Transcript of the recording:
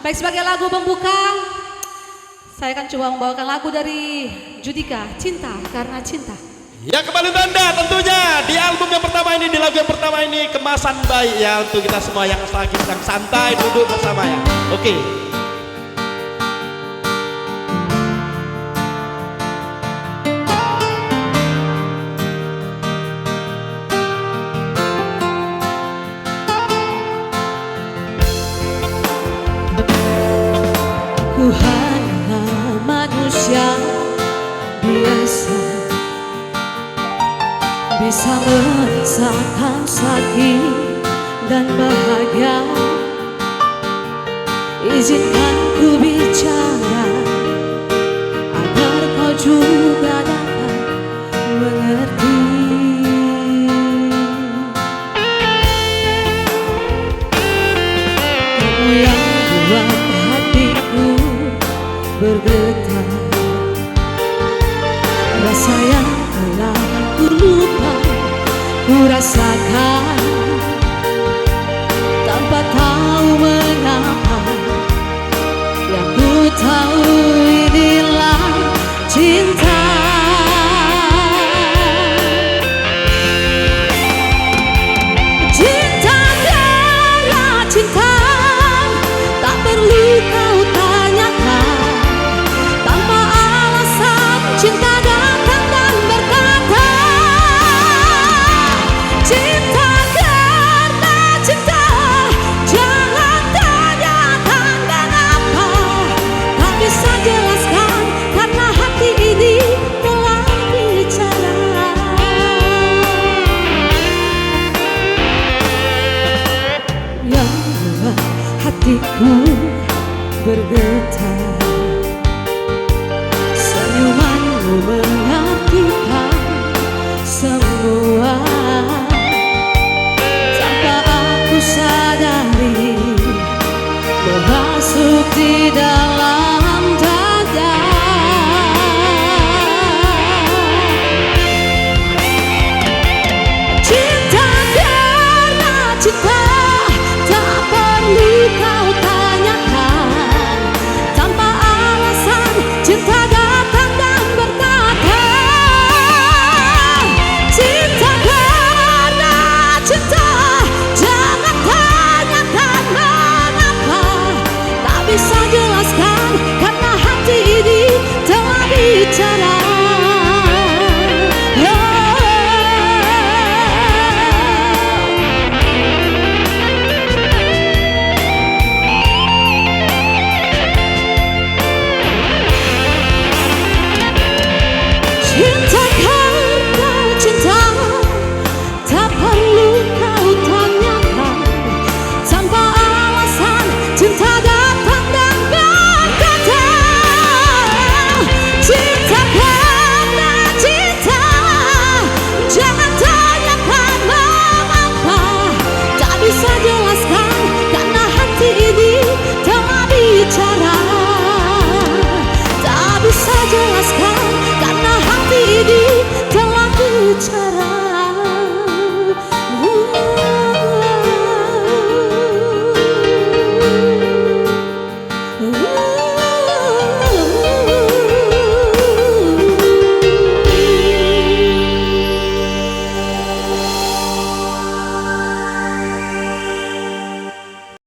Baik, sebagai lagu pembuka, saya akan coba membawakan lagu dari Judika, Cinta Karena Cinta. Ya, kembali tanda tentunya di album yang pertama ini, di lagu yang pertama ini kemasan baik ya untuk kita semua yang lagi sedang santai duduk bersama ya. Oke. Ku hanya manusia biasa, bisa merasakan sakit dan bahagia. Izinkan ku bicara agar kau juga dapat mengerti. Kamu yang buat hatiku bergetar, rasa yang telah ku lupa ku rasakan tanpa tahu mengapa. Yang ku tahu inilah cinta. Cinta karena cinta, tak perlu kau tanyakan. Tanpa alasan cinta datang dan berkata, cinta karena cinta. Jangan tanyakan mengapa, tak bisa jelaskan karena hati ini telah bicara. Yang membuat hatiku bergetar, senyumanmu mengartikan semua. Tanpa aku sadari, merasuk di dalam dada. Cinta karena cinta, tak perlu kau tanyakan. Tanpa alasan cinta datang dan berkata, cinta karena cinta. Jangan tanyakan mengapa, tak bisa jelaskan